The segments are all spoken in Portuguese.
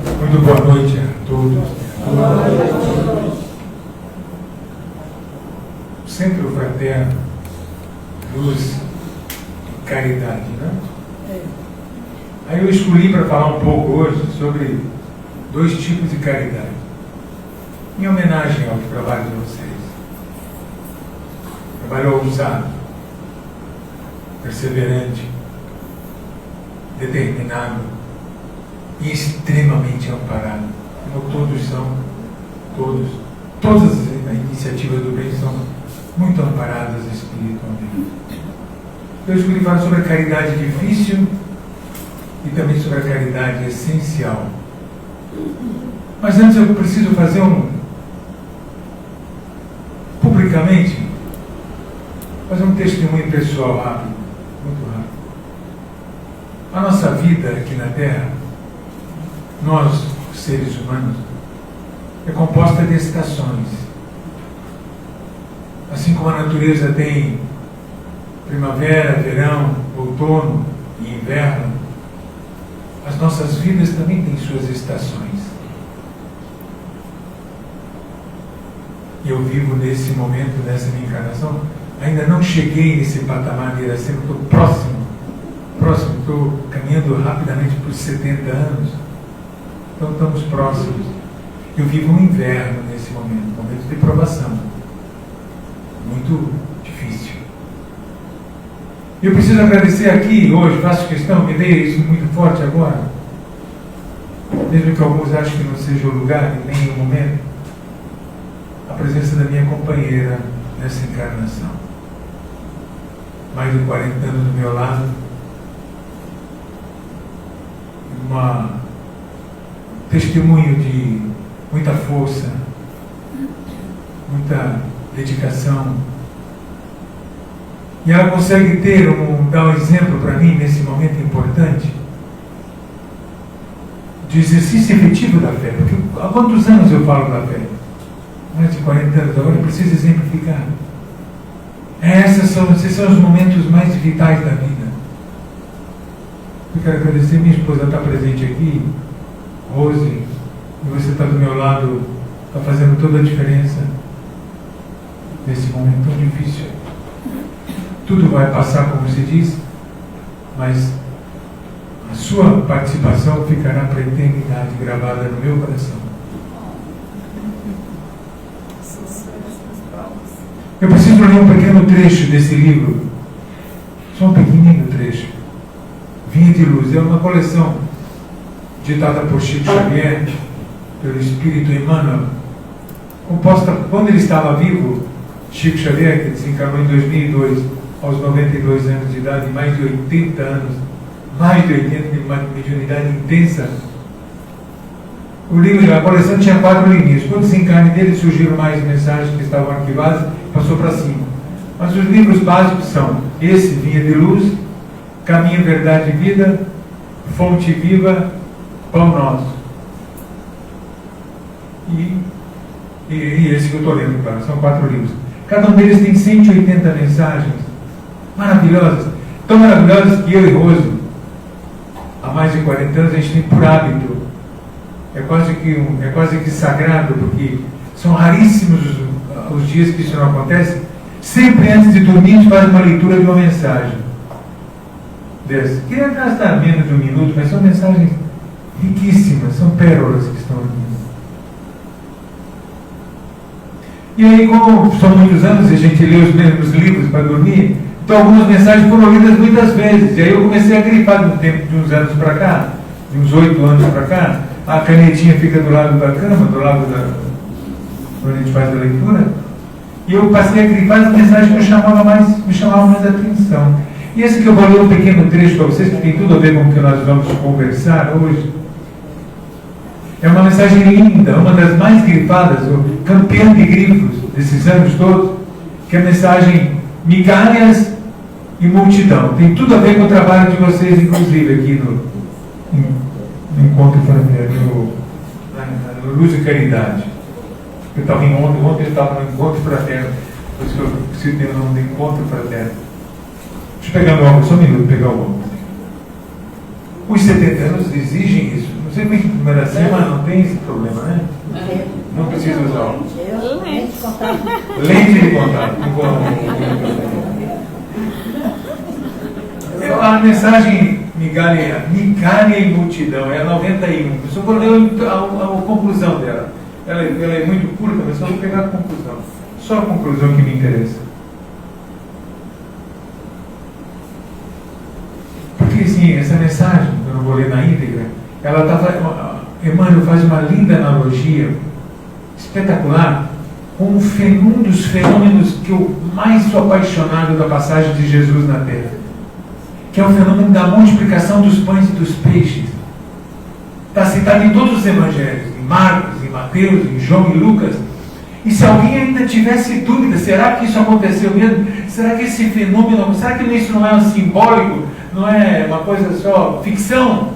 Muito boa noite a todos. Centro Fraterno, Luz e Caridade, né? Aí eu escolhi para falar um pouco hoje sobre dois tipos de caridade, em homenagem ao trabalho de vocês. Trabalho ousado, perseverante, determinado e extremamente amparado, como todos são, todas as iniciativas do bem são muito amparadas espiritualmente. Eu escolhi falar sobre a caridade difícil e também sobre a caridade essencial. Mas antes eu preciso fazer publicamente, fazer um testemunho pessoal rápido, muito rápido. A nossa vida aqui na Terra, nós, seres humanos, é composta de estações. Assim como a natureza tem primavera, verão, outono e inverno, as nossas vidas também têm suas estações. E eu vivo nesse momento, nessa minha encarnação, ainda não cheguei nesse patamar de Iracema, estou próximo, estou caminhando rapidamente por 70 anos, então estamos próximos. Eu vivo um inverno nesse momento de provação, muito difícil. Eu preciso agradecer aqui, hoje, faço questão, me dei isso muito forte agora, mesmo que alguns achem que não seja o lugar, nem o momento, a presença da minha companheira nessa encarnação. Mais de 40 anos do meu lado, testemunho de muita força, muita dedicação. E ela consegue dar um exemplo para mim nesse momento importante de exercício efetivo da fé. Porque há quantos anos eu falo da fé? Mais de 40 anos, agora eu preciso exemplificar. Esses são os momentos mais vitais da vida. Eu quero agradecer, minha esposa está presente aqui, Rose, e você está do meu lado, está fazendo toda a diferença nesse momento tão difícil. Tudo vai passar, como se diz, mas a sua participação ficará para a eternidade gravada no meu coração. Eu preciso ler um pequeno trecho desse livro, só um pequenino trecho. Vinha de Luz, é uma coleção ditada por Chico Xavier, pelo Espírito Emmanuel, composta quando ele estava vivo. Chico Xavier, que desencarnou em 2002, aos 92 anos de idade, mais de 80 anos, de uma mediunidade intensa. O livro, a coleção tinha 4 linhas. Com o desencarne dele surgiram mais mensagens que estavam arquivadas, passou para cima. Mas os livros básicos são esse, Vinha de Luz, Caminho, Verdade e Vida, Fonte Viva, Pão Nosso. E esse que eu estou lendo, claro, são 4 livros. Cada um deles tem 180 mensagens maravilhosas, tão maravilhosas que eu e Rose, há mais de 40 anos, a gente tem por hábito. É quase que sagrado, porque são raríssimos os dias que isso não acontece. Sempre antes de dormir, a gente faz uma leitura de uma mensagem dessa. Queria gastar menos de um minuto, mas são mensagens riquíssimas, são pérolas que estão aqui. E aí, como são muitos anos e a gente lê os mesmos livros para dormir, então algumas mensagens foram lidas muitas vezes. E aí eu comecei a grifar de uns anos para cá, de uns 8 anos para cá. A canetinha fica do lado da cama, do lado onde a gente faz a leitura. E eu passei a grifar as mensagens que me chamavam mais atenção. E esse que eu vou ler um pequeno trecho para vocês, que tem tudo a ver com o que nós vamos conversar hoje. É uma mensagem linda, uma das mais grifadas, o campeão de grifos desses anos todos, que é a mensagem Migalhas e Multidão. Tem tudo a ver com o trabalho de vocês, inclusive, aqui no Encontro Fraterno, no Luz e Caridade. Eu estava ontem eu estava no Encontro Fraterno, por isso que eu preciso ter o nome de Encontro Fraterno. Deixa eu pegar meu óculos, só um minuto, pegar o óculos. Os 70 anos exigem isso. Você vem de primeira semana, não tem esse problema, né? Não precisa usar óculos. Lente de contato. A mensagem migalha e multidão é 91. Eu só vou ler a conclusão dela. Ela é muito curta, mas só vou pegar a conclusão. Só a conclusão que me interessa. Porque assim, essa mensagem, eu não vou ler na íntegra, Emmanuel faz uma linda analogia, espetacular, com um dos fenômenos que eu mais sou apaixonado da passagem de Jesus na Terra, que é o fenômeno da multiplicação dos pães e dos peixes. Está citado em todos os evangelhos, em Marcos, em Mateus, em João e Lucas. E se alguém ainda tivesse dúvida, será que isso aconteceu mesmo? Será que esse fenômeno, será que isso não é um simbólico? Não é uma coisa só ficção?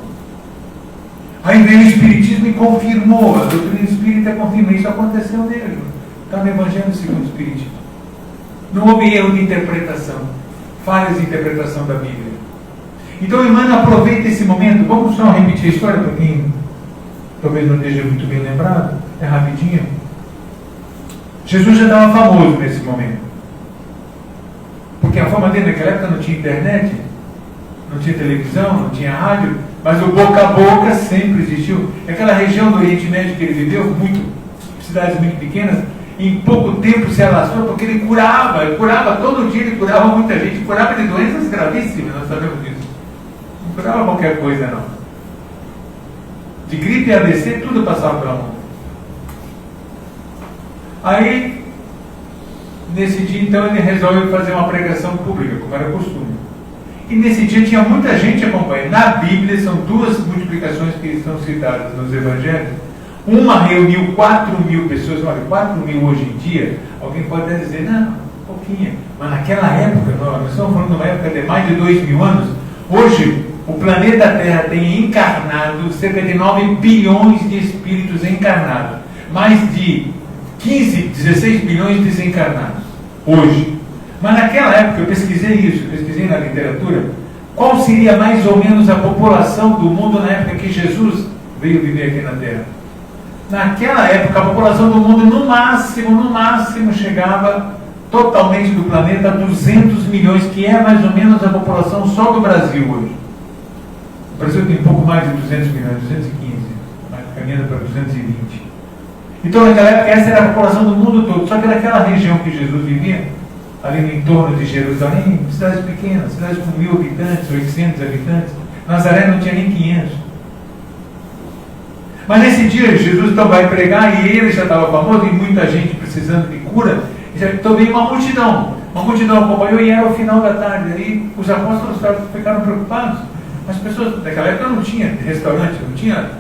Aí veio o Espiritismo e confirmou, a doutrina espírita confirma, isso aconteceu mesmo. Está no Evangelho segundo o Espiritismo. Não houve erro de interpretação, falhas de interpretação da Bíblia. Então, Emmanuel aproveita esse momento. Vamos só repetir a história para quem talvez não esteja muito bem lembrado. É rapidinho. Jesus já estava famoso nesse momento. Porque a fama dele naquela época não tinha internet, não tinha televisão, não tinha rádio, mas o boca a boca sempre existiu. Aquela região do Oriente Médio que ele viveu, cidades muito pequenas, em pouco tempo se alastrou, porque ele curava todo dia, ele curava muita gente, curava de doenças gravíssimas, nós sabemos disso. Não curava qualquer coisa, não. De gripe e AVC, tudo passava pela mão. Aí, nesse dia, então, ele resolve fazer uma pregação pública, como era costume. E nesse dia tinha muita gente acompanhando. Na Bíblia, são duas multiplicações que estão citadas nos Evangelhos. Uma reuniu 4.000 pessoas. Olha, 4.000 hoje em dia, alguém pode até dizer, não, pouquinho. Mas naquela época, nós estamos falando de uma época de mais de 2.000 anos, hoje o planeta Terra tem encarnado cerca de 9 bilhões de espíritos encarnados. Mais de 15, 16 bilhões desencarnados. Hoje. Mas naquela época, eu pesquisei na literatura, qual seria mais ou menos a população do mundo na época que Jesus veio viver aqui na Terra? Naquela época, a população do mundo, no máximo, chegava totalmente do planeta a 200 milhões, que é mais ou menos a população só do Brasil hoje. O Brasil tem um pouco mais de 200 milhões, 215, mas caminhando para 220. Então, naquela época, essa era a população do mundo todo, só que naquela região que Jesus vivia, ali no entorno de Jerusalém, cidades pequenas, cidades com 1.000 habitantes, 800 habitantes. Nazaré não tinha nem 500. Mas nesse dia, Jesus então vai pregar, e ele já estava famoso, e muita gente precisando de cura, e então veio uma multidão acompanhou, e era o final da tarde. Aí os apóstolos ficaram preocupados. As pessoas, naquela época não tinha restaurante, não tinha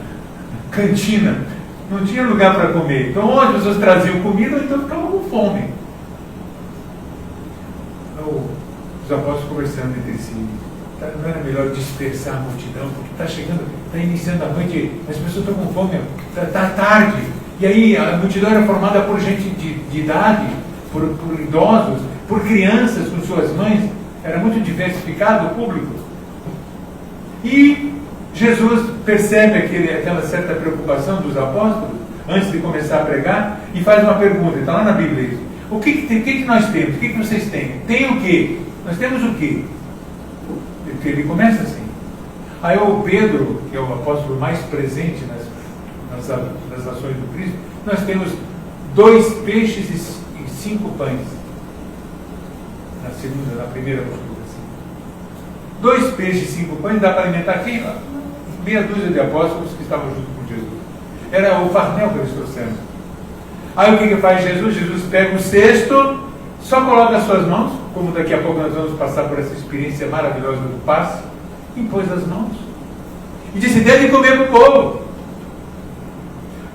cantina, não tinha lugar para comer. Então, ou as pessoas traziam comida, ou então ficavam com fome. Os apóstolos conversando entre si, não era melhor dispersar a multidão, porque está chegando, está iniciando a noite, as pessoas estão com fome, está tarde, e aí a multidão era formada por gente de idade, por idosos, por crianças com suas mães, era muito diversificado o público. E Jesus percebe aquela certa preocupação dos apóstolos, antes de começar a pregar, e faz uma pergunta, está lá na Bíblia isso. O que nós temos? O que vocês têm? Tem o quê? Nós temos o quê? Porque ele começa assim. Aí o Pedro, que é o apóstolo mais presente nas ações do Cristo, nós temos 2 peixes e 5 pães. Na primeira postura. 2 peixes e 5 pães, dá para alimentar quem? Meia dúzia de apóstolos que estavam junto com Jesus. Era o farnel que eles trouxeram. Aí o que faz Jesus? Jesus pega o cesto, só coloca as suas mãos, como daqui a pouco nós vamos passar por essa experiência maravilhosa do passe, impôs as mãos e disse: deve comer para o povo.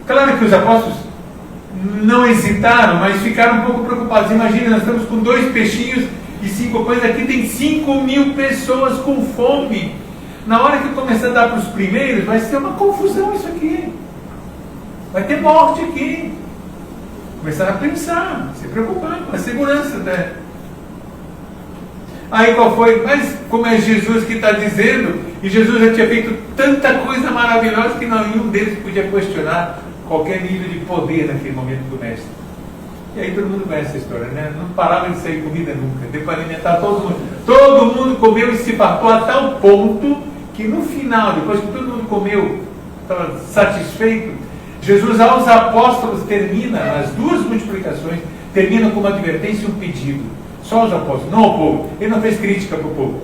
Claro que os apóstolos não hesitaram, mas ficaram um pouco preocupados. Imagina, nós estamos com 2 peixinhos e 5 pães, aqui tem 5.000 pessoas com fome. Na hora que começar a dar para os primeiros, vai ser uma confusão isso aqui. Vai ter morte aqui. Começaram a pensar, se preocupar com a segurança, né? Aí qual foi? Mas como é Jesus que está dizendo, E Jesus já tinha feito tanta coisa maravilhosa que nenhum deles podia questionar qualquer nível de poder naquele momento do mestre. E aí todo mundo conhece essa história, né? Não parava de sair comida nunca, deu para alimentar todo mundo. Todo mundo comeu e se fartou a tal ponto que no final, depois que todo mundo comeu, estava satisfeito, Jesus aos apóstolos termina, as duas multiplicações, termina com uma advertência e um pedido. Só aos apóstolos, não ao povo. Ele não fez crítica para o povo.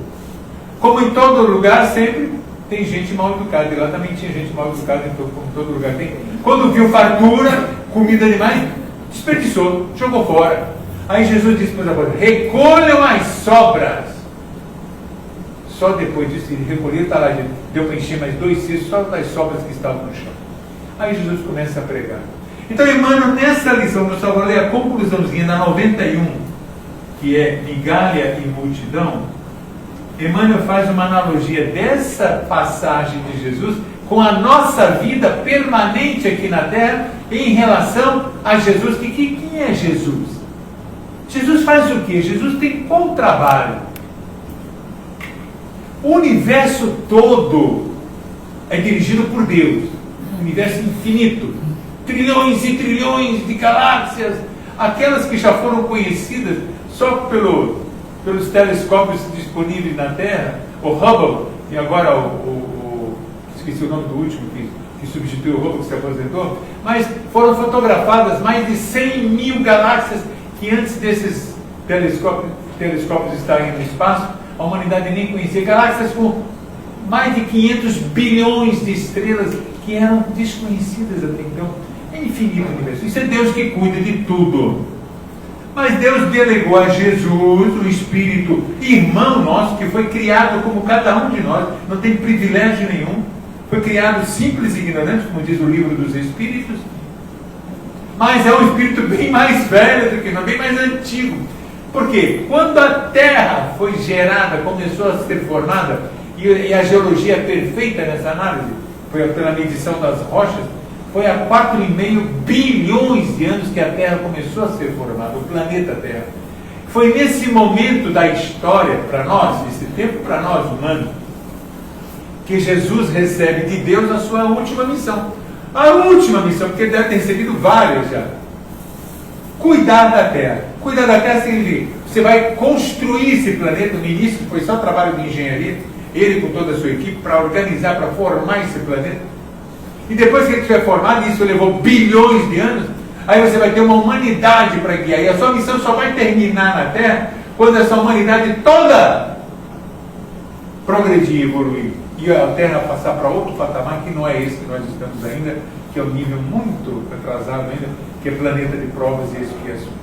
Como em todo lugar, sempre tem gente mal educada. E lá também tinha gente mal educada, como em todo lugar tem. Quando viu fartura, comida demais, desperdiçou, jogou fora. Aí Jesus disse para os apóstolos: recolham as sobras. Só depois disso ele recolheu, está lá, deu para encher mais 2 cestos só das sobras que estavam no chão. Aí Jesus começa a pregar. Então, Emmanuel, nessa lição, eu só vou ler a conclusãozinha na 91, que é migalha e multidão. Emmanuel faz uma analogia dessa passagem de Jesus com a nossa vida permanente aqui na Terra em relação a Jesus. Quem é Jesus? Jesus faz o quê? Jesus tem qual trabalho? O universo todo é dirigido por Deus. Um universo infinito. Trilhões e trilhões de galáxias. Aquelas que já foram conhecidas só pelos telescópios disponíveis na Terra, o Hubble, e agora esqueci o nome do último que substituiu o Hubble, que se aposentou, mas foram fotografadas mais de 100 mil galáxias que antes desses telescópios estarem no espaço, a humanidade nem conhecia. Galáxias com mais de 500 bilhões de estrelas que eram desconhecidas até então. É infinito o universo. Isso é Deus que cuida de tudo. Mas Deus delegou a Jesus, o Espírito irmão nosso, que foi criado como cada um de nós, não tem privilégio nenhum, foi criado simples e ignorante, como diz o livro dos Espíritos, mas é um Espírito bem mais velho do que nós, bem mais antigo. Por quê? Quando a Terra foi gerada, começou a ser formada, e a geologia é perfeita nessa análise, foi pela medição das rochas, foi há 4,5 bilhões de anos que a Terra começou a ser formada, o planeta Terra. Foi nesse momento da história, para nós, nesse tempo para nós humanos, que Jesus recebe de Deus a sua última missão. A última missão, porque ele deve ter recebido várias já. Cuidar da Terra. Cuidar da Terra significa, você vai construir esse planeta. No início foi só trabalho de engenharia, ele com toda a sua equipe, para organizar, para formar esse planeta. E depois que ele tiver formado, isso levou bilhões de anos, aí você vai ter uma humanidade para guiar. E a sua missão só vai terminar na Terra quando essa humanidade toda progredir e evoluir. E a Terra passar para outro patamar, que não é esse que nós estamos ainda, que é um nível muito atrasado ainda, que é planeta de provas e expiações.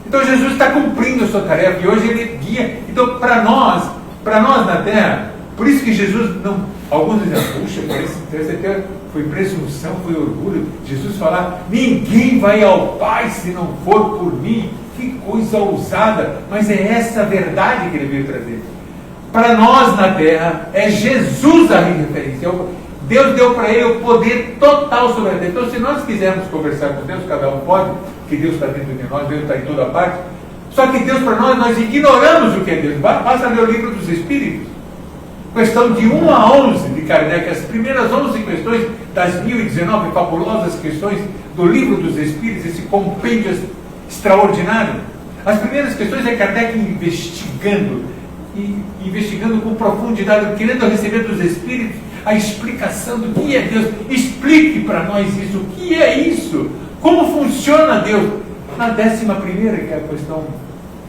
Então Jesus está cumprindo a sua tarefa e hoje ele guia. Então para nós na Terra, por isso que Jesus não... Alguns dizem: puxa, parece até foi presunção, foi orgulho. Jesus falar: ninguém vai ao Pai se não for por mim. Que coisa ousada! Mas é essa a verdade que ele veio trazer. Para nós na Terra, é Jesus a referência. Deus deu para ele o poder total sobre a Terra. Então, se nós quisermos conversar com Deus, cada um pode, porque Deus está dentro de nós, Deus está em toda parte. Só que Deus para nós ignoramos o que é Deus. Basta ler o livro dos Espíritos. Questão de 1 a 11 de Kardec, as primeiras 11 questões das 1019 fabulosas questões do livro dos Espíritos, esse compêndio extraordinário. As primeiras questões é Kardec investigando com profundidade, querendo receber dos Espíritos a explicação do que é Deus. Explique para nós isso, o que é isso? Como funciona Deus? Na 11ª, que é a questão,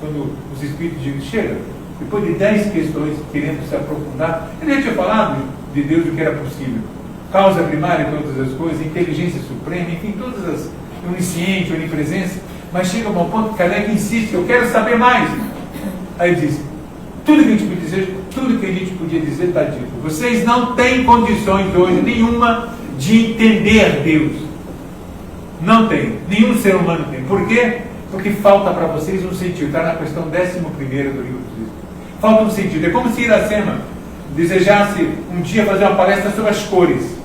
quando os Espíritos chegam, depois de 10 questões, querendo se aprofundar, ele já tinha falado de Deus o que era possível. Causa primária de todas as coisas, inteligência suprema, enfim, todas as onisciente, onipresença. Mas chega a um ponto que Kardec insiste: eu quero saber mais. Aí ele diz: tudo que a gente podia dizer está dito. Vocês não têm condições hoje nenhuma de entender Deus. Não tem. Nenhum ser humano tem. Por quê? Porque falta para vocês um sentido. Está na questão 11ª do livro dos Espíritos. Falta um sentido. É como se Iracema desejasse um dia fazer uma palestra sobre as cores.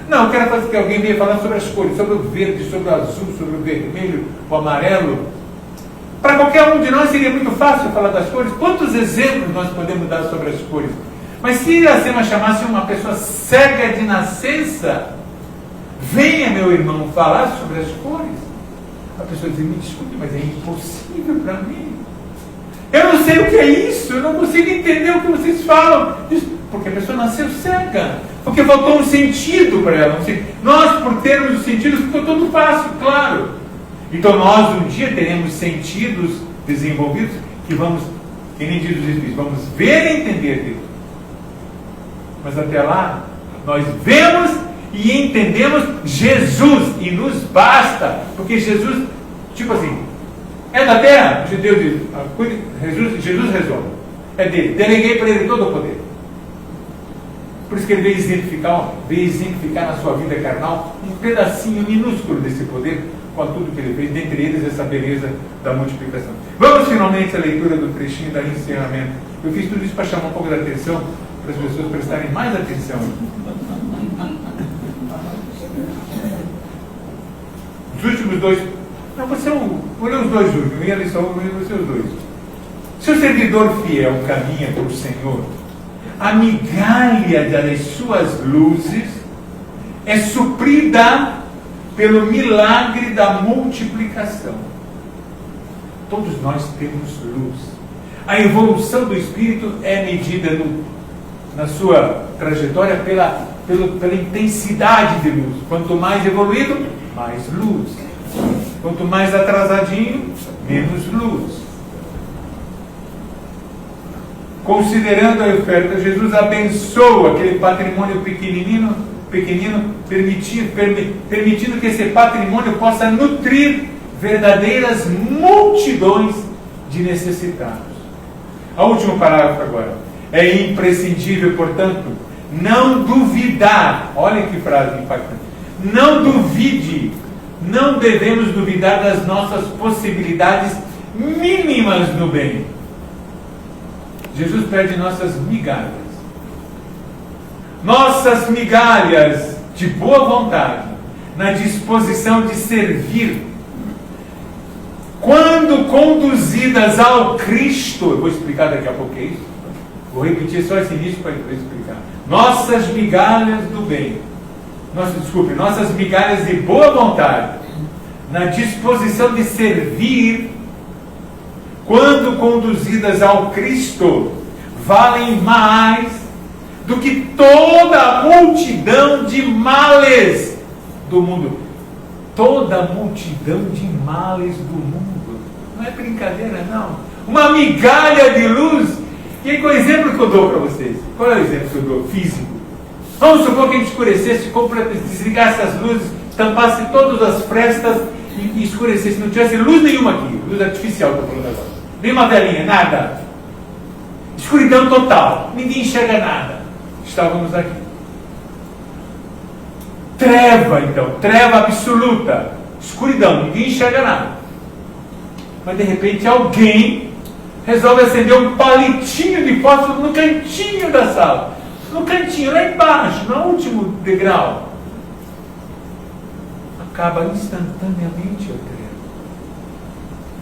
Não, eu quero fazer que alguém venha falar sobre as cores, sobre o verde, sobre o azul, sobre o vermelho, o amarelo. Para qualquer um de nós seria muito fácil falar das cores. Quantos exemplos nós podemos dar sobre as cores? Mas se Iracema chamasse uma pessoa cega de nascença, venha, meu irmão, falar sobre as cores. A pessoa diz, me desculpe, mas é impossível para mim. Eu não sei o que é isso, eu não consigo entender o que vocês falam. Porque a pessoa nasceu cega, porque faltou um sentido para ela. Nós, por termos os sentidos, ficou tudo fácil, claro. Então nós um dia teremos sentidos desenvolvidos que vamos, que nem diz os Espíritos, vamos ver e entender Deus. Mas até lá, nós vemos e entendemos Jesus, e nos basta, porque Jesus, tipo assim, é da terra, Deus diz, Jesus resolve, é dele, deleguei para ele todo o poder. Por isso que ele veio exemplificar na sua vida carnal um pedacinho minúsculo desse poder, com tudo que ele fez, dentre eles essa beleza da multiplicação. Vamos finalmente à leitura do trechinho da encerramento. Eu fiz tudo isso para chamar um pouco da atenção, para as pessoas prestarem mais atenção. Os últimos dois, não, vou ler os dois últimos, minha lição, vou ler os dois. Se o servidor fiel caminha para o Senhor, a migalha das suas luzes é suprida pelo milagre da multiplicação. Todos nós temos luz. A evolução do espírito é medida na sua trajetória pela intensidade de luz. Quanto mais evoluído, mais luz. Quanto mais atrasadinho, menos luz. Considerando a oferta, Jesus abençoa aquele patrimônio pequenino, permitindo que esse patrimônio possa nutrir verdadeiras multidões de necessitados. O último parágrafo agora. É imprescindível, portanto, não duvidar. Olha que frase impactante. Não duvide, não devemos duvidar das nossas possibilidades mínimas no bem. Jesus pede nossas migalhas. Nossas migalhas de boa vontade, na disposição de servir, quando conduzidas ao Cristo, eu vou explicar daqui a pouco o que é isso, vou repetir só esse início para explicar. Nossas migalhas do bem, nossas migalhas de boa vontade, na disposição de servir, quando conduzidas ao Cristo, valem mais do que toda a multidão de males do mundo. Toda a multidão de males do mundo. Não é brincadeira, não. Uma migalha de luz. E qual é o exemplo que eu dou para vocês? Qual é o exemplo que eu dou? Físico. Vamos supor que a gente escurecesse, desligasse as luzes, tampasse todas as frestas e escurecesse. Não tivesse luz nenhuma aqui. Luz artificial, estou falando agora. Nenhuma velinha, nada. Escuridão total. Ninguém enxerga nada. Estávamos aqui. Treva, então. Treva absoluta. Escuridão. Ninguém enxerga nada. Mas de repente alguém resolve acender um palitinho de fósforo no cantinho da sala. No cantinho, lá embaixo, no último degrau. Acaba instantaneamente a treva.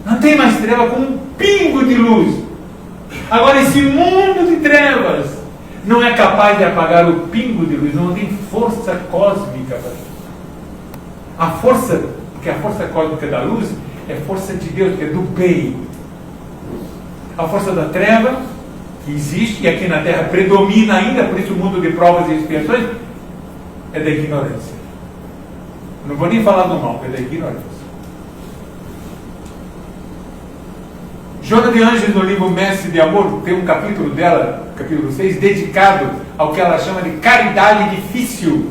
Não tem mais treva com um pingo de luz. Agora esse mundo de trevas não é capaz de apagar o pingo de luz, não tem força cósmica para isso. A força, porque a força cósmica da luz é força de Deus, que é do bem. A força da treva, que existe e aqui na Terra predomina ainda, por isso o mundo de provas e expiações, é da ignorância. Não vou nem falar do mal, é da ignorância. Joana de Ângeles, no livro Mestre de Amor, tem um capítulo dela, capítulo 6, dedicado ao que ela chama de caridade difícil.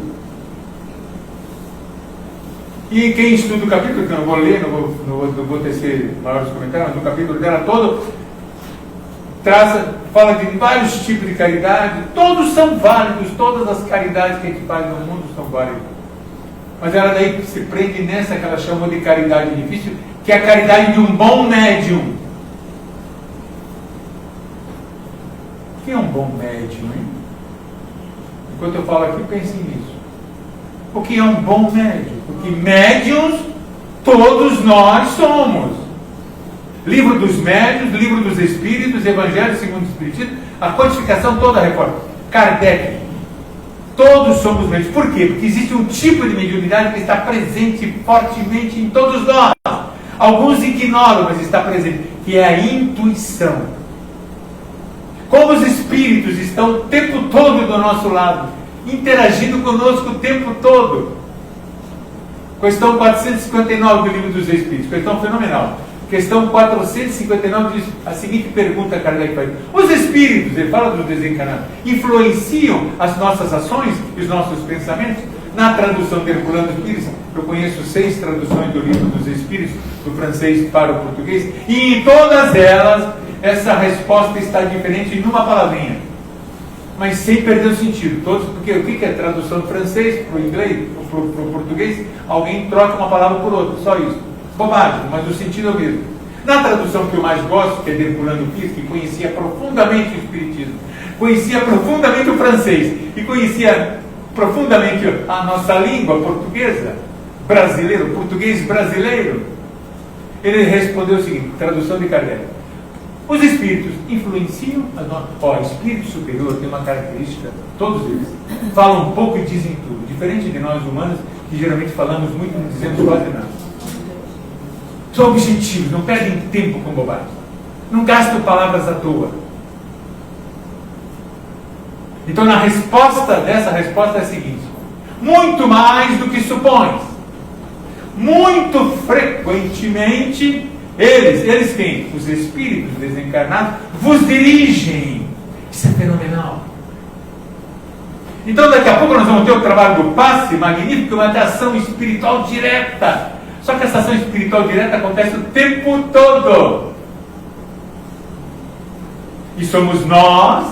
E quem estuda o capítulo, que eu não vou ler, não vou tecer maiores comentários, mas o capítulo dela todo fala de vários tipos de caridade, todos são válidos, todas as caridades que a gente faz no mundo são válidas. Mas ela daí se prende nessa que ela chamou de caridade difícil, que é a caridade de um bom médium. O que é um bom médium, hein? Enquanto eu falo aqui, pense nisso. O que é um bom médium? Porque médiums todos nós somos. Livro dos Médiuns, Livro dos Espíritos, Evangelho segundo o Espiritismo, a codificação toda a reforma. Kardec, todos somos médios. Por quê? Porque existe um tipo de mediunidade que está presente fortemente em todos nós. Alguns ignoram, mas está presente, que é a intuição. Como os espíritos estão o tempo todo do nosso lado, interagindo conosco o tempo todo. Questão 459 do Livro dos Espíritos, questão fenomenal. Questão 459 diz a seguinte pergunta: Kardec faz: os espíritos, ele fala dos desencarnados, influenciam as nossas ações e os nossos pensamentos? Na tradução de Herculano Pires, eu conheço 6 traduções do Livro dos Espíritos, do francês para o português, e em todas elas essa resposta está diferente em uma palavrinha, mas sem perder o sentido. Todos, porque o que é tradução do francês para o inglês, para o português? Alguém troca uma palavra por outra, só isso. Bobagem, mas o sentido é o mesmo. Na tradução que eu mais gosto, que é de Herculano Pires, que conhecia profundamente o Espiritismo, conhecia profundamente o francês e conhecia profundamente a nossa língua portuguesa, brasileiro, português brasileiro, ele respondeu o seguinte, tradução de Kardec: os espíritos influenciam a nós. O espírito superior tem uma característica, todos eles falam pouco e dizem tudo, diferente de nós humanos, que geralmente falamos muito e não dizemos quase nada. São objetivos, não perdem tempo com bobagem, não gastam palavras à toa. Então, na resposta dessa resposta é a seguinte: muito mais do que supões, muito frequentemente, eles quem? Os espíritos desencarnados vos dirigem. Isso é fenomenal. Então, daqui a pouco nós vamos ter o trabalho do passe magnífico, uma ação espiritual direta. Só que essa ação espiritual direta acontece o tempo todo. E somos nós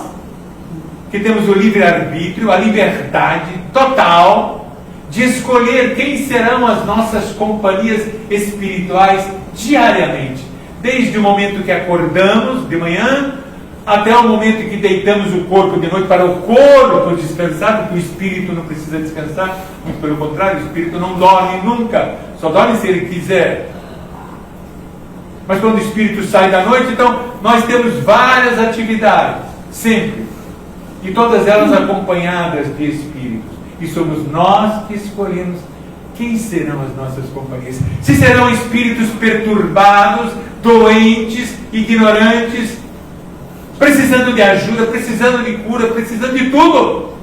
que temos o livre-arbítrio, a liberdade total de escolher quem serão as nossas companhias espirituais diariamente. Desde o momento que acordamos de manhã, até o momento que deitamos o corpo de noite, para o corpo descansar, porque o espírito não precisa descansar, muito pelo contrário, o espírito não dorme nunca, só dorme se ele quiser. Mas quando o espírito sai da noite, então nós temos várias atividades, sempre, e todas elas acompanhadas de espíritos, e somos nós que escolhemos quem serão as nossas companhias. Se serão espíritos perturbados, doentes, ignorantes, precisando de ajuda, precisando de cura, precisando de tudo,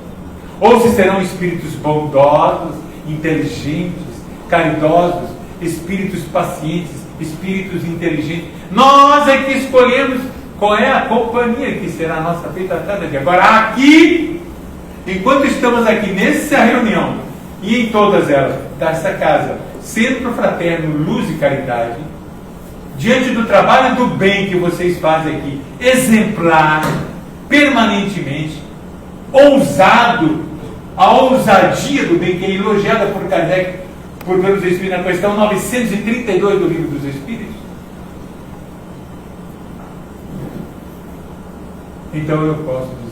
ou se serão espíritos bondosos, inteligentes, caridosos, espíritos pacientes, espíritos inteligentes. Nós é que escolhemos qual é a companhia que será a nossa feita a cada dia. Agora, aqui, enquanto estamos aqui nessa reunião, e em todas elas, dessa casa, Centro Fraterno Luz e Caridade, diante do trabalho do bem que vocês fazem aqui, exemplar, permanentemente, ousado, a ousadia do bem, que é elogiada por Kardec, por pelos Espíritos, na questão 932 do Livro dos Espíritos. Então eu posso dizer.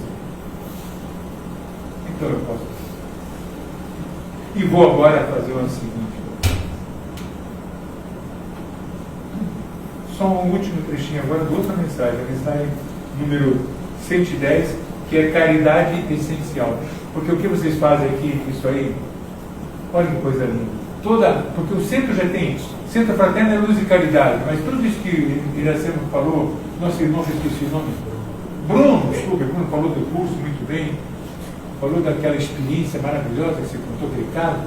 E vou agora fazer o seguinte. Só um último trechinho agora de outra mensagem. A mensagem número 110, que é caridade essencial. Porque o que vocês fazem aqui, isso aí, olha que coisa linda. Porque o centro já tem isso. Centro Fraterno é Luz e Caridade, mas tudo isso que Iracema falou, nosso irmão, eu esqueci o nome, Bruno falou do curso muito bem, falou daquela experiência maravilhosa que você contou aquele caso,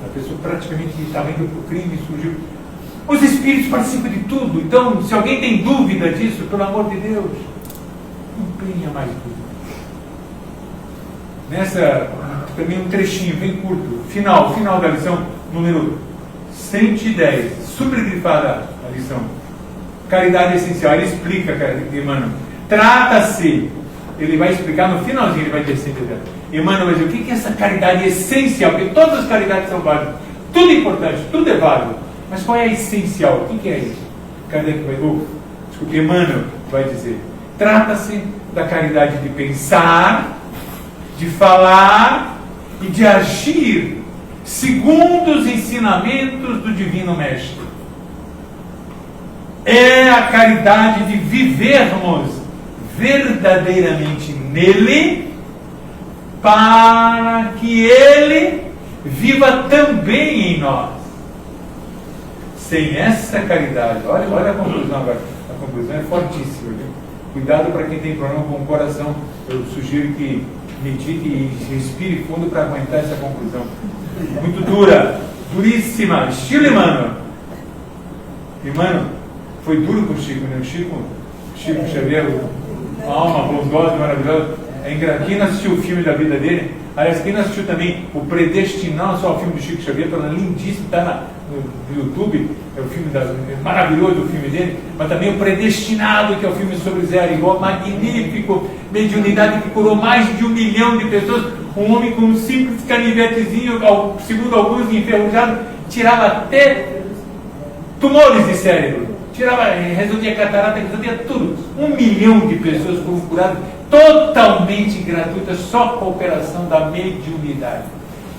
a pessoa praticamente estava indo para o crime e surgiu. Os espíritos participam de tudo, então se alguém tem dúvida disso, pelo amor de Deus, não tenha mais dúvida. Nessa, também um trechinho bem curto, final da lição número 110, subgrifada a lição, caridade essencial. Ele explica, Emmanuel, trata-se, ele vai explicar no finalzinho, ele vai dizer sempre, Emmanuel vai dizer o que é essa caridade essencial, porque todas as caridades são válidas, tudo é importante, tudo é válido, mas qual é a essencial? O que é isso? Emmanuel vai dizer, trata-se da caridade de pensar, de falar e de agir segundo os ensinamentos do Divino Mestre. É a caridade de vivermos verdadeiramente nele, para que Ele viva também em nós. Sem essa caridade, olha a conclusão agora. A conclusão é fortíssima, viu? Cuidado para quem tem problema com o coração. Eu sugiro que medite e respire fundo para aguentar essa conclusão. Muito dura, duríssima, estilo Emmanuel. Emmanuel foi duro com o Chico, né? O Chico Xavier, uma alma bondosa, maravilhosa. Quem não assistiu o filme da vida dele, aliás, quem não assistiu também o Predestinado, só o filme do Chico Xavier, está lindíssimo, está no YouTube, é o filme é maravilhoso o filme dele, mas também o Predestinado, que é o filme sobre Zé Arigó, magnífico, mediunidade que curou mais de 1 milhão de pessoas, um homem com um simples canivetezinho, segundo alguns enferrujado, tirava até tumores de cérebro, resolvia catarata, resolvia tudo. 1 milhão de pessoas foram curadas totalmente gratuita, só com a operação da mediunidade,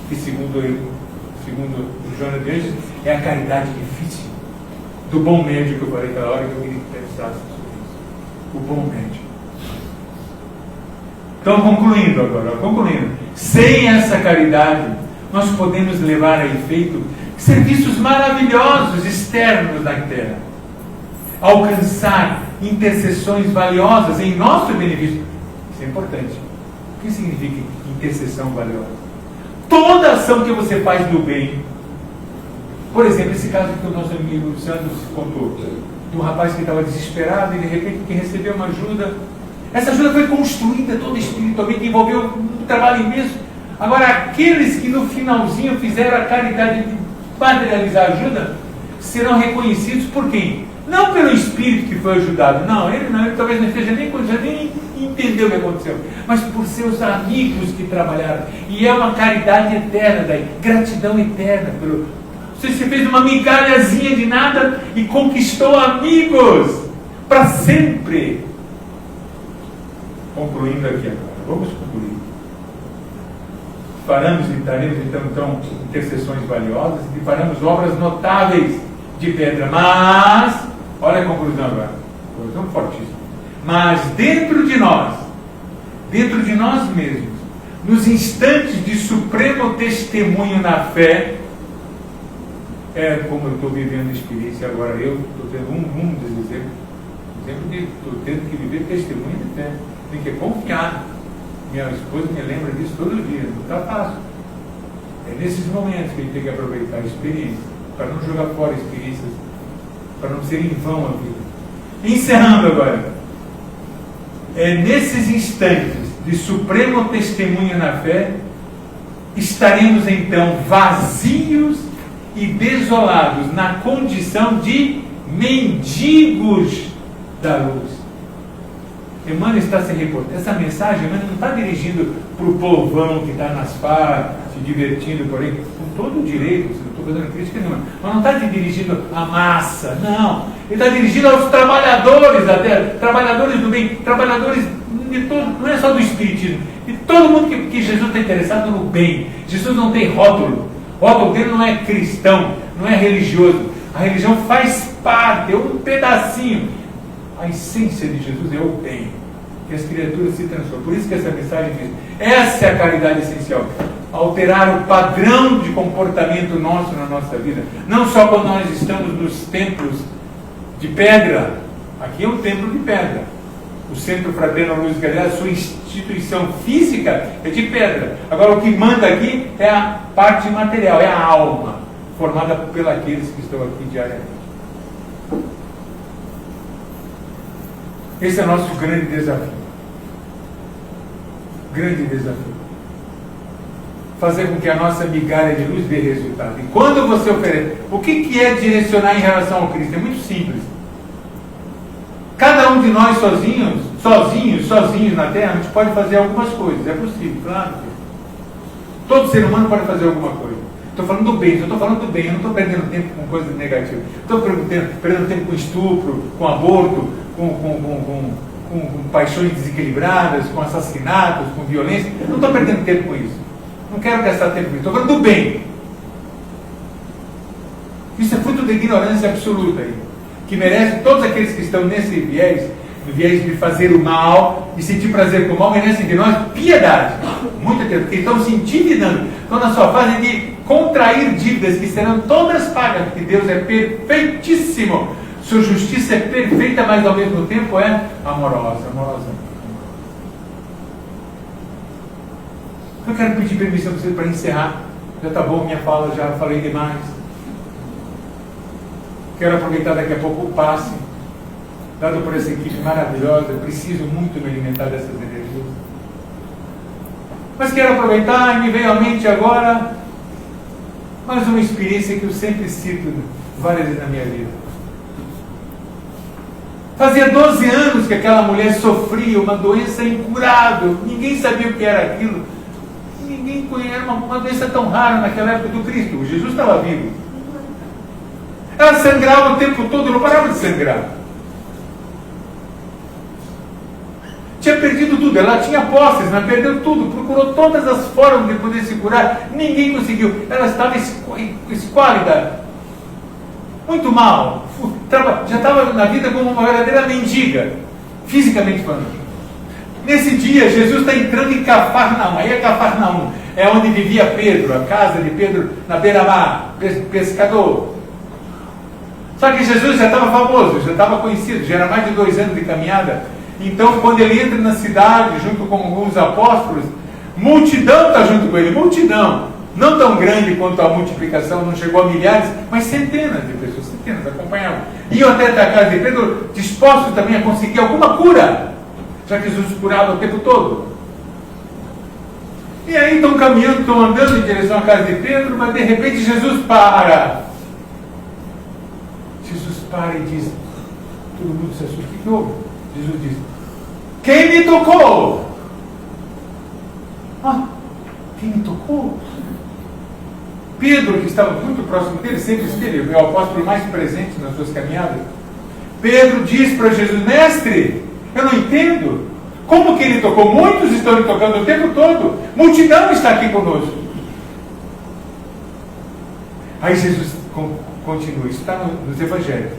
que segundo o Joana de Anjos, é a caridade difícil do bom médico que eu falei aquela hora que eu queria que pensasse sobre isso. O bom médico. Então, concluindo, sem essa caridade, nós podemos levar a efeito serviços maravilhosos externos na terra, alcançar intercessões valiosas em nosso benefício. Isso é importante. O que significa intercessão valiosa? Toda ação que você faz do bem. Por exemplo, esse caso que o nosso amigo Sandro contou, de um rapaz que estava desesperado e de repente que recebeu uma ajuda. Essa ajuda foi construída toda espiritualmente, envolveu um trabalho imenso. Agora, aqueles que no finalzinho fizeram a caridade de materializar a ajuda, serão reconhecidos por quem? Não pelo espírito que foi ajudado, ele talvez não esteja nem entender o que aconteceu, mas por seus amigos que trabalharam. E é uma caridade eterna daí, gratidão eterna. Você fez uma migalhazinha de nada e conquistou amigos para sempre. Concluindo aqui agora, vamos concluir. Faremos e daremos então intercessões valiosas e faremos obras notáveis de pedra, mas, olha a conclusão agora, conclusão fortíssima. Mas dentro de nós mesmos, nos instantes de supremo testemunho na fé, é como eu estou vivendo a experiência agora, eu estou tendo um dos exemplos de estou tendo que viver testemunho de fé, tem que confiar. Minha esposa me lembra disso todo dia, não está fácil. É nesses momentos que a gente tem que aproveitar a experiência, para não jogar fora experiências, para não ser em vão a vida. Encerrando agora. É nesses instantes de supremo testemunho na fé, estaremos então vazios e desolados na condição de mendigos da luz. Emmanuel está se reportando. Essa mensagem, Emmanuel não está dirigindo para o povão que está nas farras, se divertindo por aí, com todo o direito, não estou fazendo crítica nenhuma, mas não está dirigindo à massa, não. Ele está dirigido aos trabalhadores da terra, trabalhadores do bem, trabalhadores de todo, não é só do espiritismo, de todo mundo que Jesus está interessado no bem. Jesus não tem rótulo. O rótulo dele não é cristão, não é religioso. A religião faz parte, é um pedacinho. A essência de Jesus é o bem, que as criaturas se transformam. Por isso que essa mensagem diz, essa é a caridade essencial. Alterar o padrão de comportamento nosso na nossa vida. Não só quando nós estamos nos templos de pedra. Aqui é um templo de pedra. O Centro Fraterno Luz Galileu, a sua instituição física é de pedra. Agora o que manda aqui é a parte material, é a alma, formada pelos que estão aqui diariamente. Esse é o nosso grande desafio. Grande desafio. Fazer com que a nossa migalha de luz dê resultado. E quando você oferece, o que é direcionar em relação ao Cristo? É muito simples. Cada um de nós sozinhos na Terra, a gente pode fazer algumas coisas. É possível, claro. Todo ser humano pode fazer alguma coisa. Estou falando do bem, eu estou falando do bem, eu não estou perdendo tempo com coisas negativas. Estou perdendo tempo com estupro, com aborto, com paixões desequilibradas, com assassinatos, com violência. Não estou perdendo tempo com isso. Não quero gastar tempo com isso. Estou falando do bem. Isso é fruto da ignorância absoluta aí, que merece todos aqueles que estão nesse viés, no viés de fazer o mal e sentir prazer com o mal, merecem de nós piedade. muito tempo, porque estão se endividando, estão na sua fase de contrair dívidas que serão todas pagas, porque Deus é perfeitíssimo, sua justiça é perfeita, mas ao mesmo tempo é amorosa. Eu quero pedir permissão para você para encerrar. Já está bom minha fala, já falei demais. Quero aproveitar daqui a pouco o passe dado por essa equipe maravilhosa. Eu preciso muito me alimentar dessas energias. Mas quero aproveitar e me veio à mente agora mais uma experiência que eu sempre cito várias vezes na minha vida. Fazia 12 anos que aquela mulher sofria uma doença incurável. Ninguém sabia o que era aquilo. Ninguém conhecia uma doença tão rara naquela época do Cristo. Jesus estava vivo. Ela sangrava o tempo todo, não parava de sangrar. Tinha perdido tudo, ela tinha posses, mas perdeu tudo, procurou todas as formas de poder se curar, ninguém conseguiu. Ela estava esquálida, muito mal, já estava na vida como uma verdadeira mendiga, fisicamente falando. Nesse dia, Jesus está entrando em Cafarnaum. Aí é Cafarnaum, é onde vivia Pedro, a casa de Pedro na beira-mar, pescador. Só que Jesus já estava famoso, já estava conhecido, já era mais de 2 anos de caminhada. Então, quando ele entra na cidade, junto com alguns apóstolos, multidão está junto com ele, multidão. Não tão grande quanto a multiplicação, não chegou a milhares, mas centenas de pessoas, centenas acompanhavam. Iam até a casa de Pedro, dispostos também a conseguir alguma cura, já que Jesus curava o tempo todo. E aí estão caminhando, estão andando em direção à casa de Pedro, mas de repente Jesus para. Jesus para e diz, todo mundo se assusta, o que houve? Jesus diz, quem me tocou? Quem me tocou? Pedro, que estava muito próximo dele, sempre esteve, é o apóstolo mais presente nas suas caminhadas. Pedro diz para Jesus, mestre, eu não entendo. Como que ele tocou? Muitos estão lhe tocando o tempo todo. Multidão está aqui conosco. Aí Jesus continua, isso está nos evangelhos,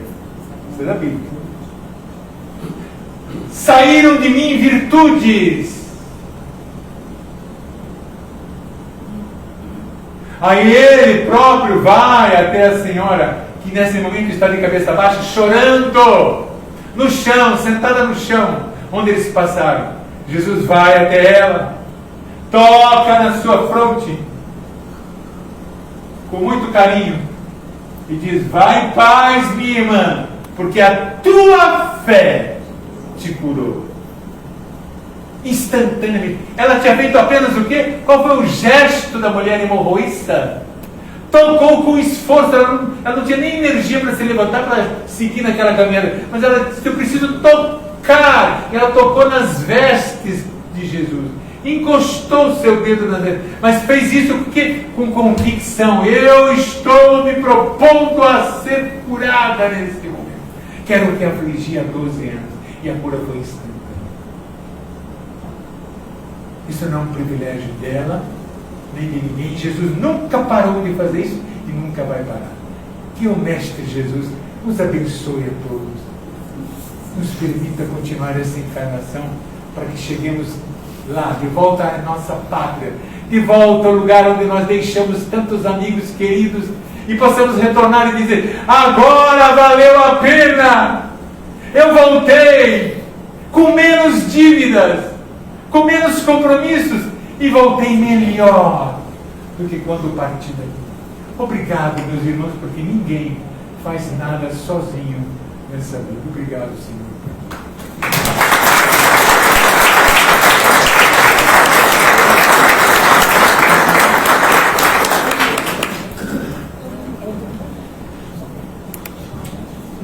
isso é da Bíblia. Saíram de mim virtudes. Aí ele próprio vai até a senhora, que nesse momento está de cabeça baixa, chorando, no chão, sentada no chão, onde eles passaram. Jesus vai até ela, toca na sua fronte, com muito carinho, e diz, vai em paz, minha irmã, porque a tua fé te curou. Instantaneamente. Ela tinha feito apenas o quê? Qual foi o gesto da mulher hemorroísta? Tocou com esforço, ela não tinha nem energia para se levantar, para seguir naquela caminhada, mas ela disse, eu preciso tocar. Ela tocou nas vestes de Jesus, encostou o seu dedo nas vestes, mas fez isso porque, com convicção, eu estou me propondo a ser curada nesse momento. Quero que afligia há 12 anos, e a cura foi instantânea. Isso não é um privilégio dela, nem de ninguém. Jesus nunca parou de fazer isso e nunca vai parar. Que o Mestre Jesus nos abençoe a todos, nos permita continuar essa encarnação, para que cheguemos lá, de volta à nossa pátria, de volta ao lugar onde nós deixamos tantos amigos queridos, e possamos retornar e dizer, agora valeu a pena, eu voltei com menos dívidas, com menos compromissos, e voltei melhor do que quando parti daqui. Obrigado, meus irmãos, porque ninguém faz nada sozinho nessa vida. Obrigado, Senhor.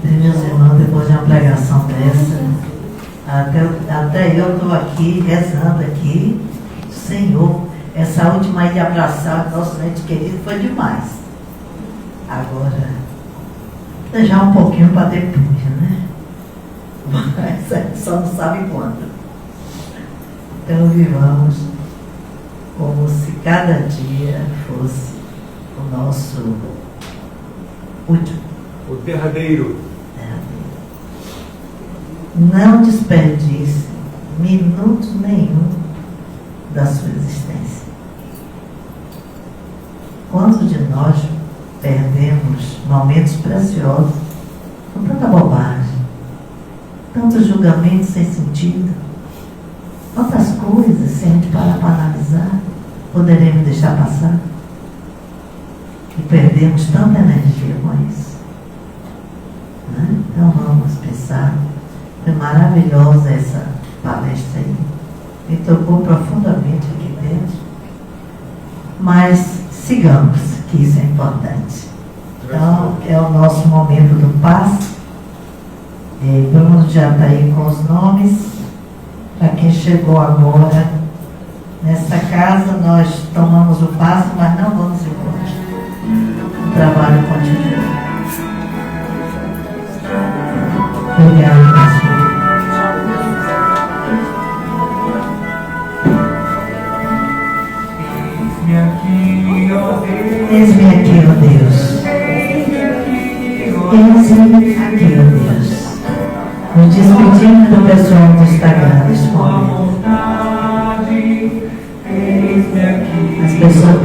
Meus irmãos, depois de uma pregação dessa, até eu estou aqui, rezando aqui, Senhor, essa última aí de abraçar nosso ente querido foi demais. Agora, deixar um pouquinho para depois, né? Mas só não sabe quando. Então vivamos como se cada dia fosse o nosso último. O derradeiro. Não desperdice minuto nenhum da sua existência. Quantos de nós perdemos momentos preciosos com tanta bobagem, tantos julgamentos sem sentido, quantas coisas, se a gente parar para analisar, poderemos deixar passar? E perdemos tanta energia com isso. Né? Então vamos pensar. Foi maravilhosa essa palestra aí. Me tocou profundamente aqui dentro. Mas sigamos, que isso é importante. Então, é o nosso momento do passe. Bruno já está aí com os nomes. Para quem chegou agora, nessa casa nós tomamos o passe, mas não vamos embora. O trabalho continua. Obrigada, pastor. Eis-me aqui, ó Deus. Eis-me aqui, ó Deus. Nos despedimos do pessoal do Instagram neste momento. As pessoas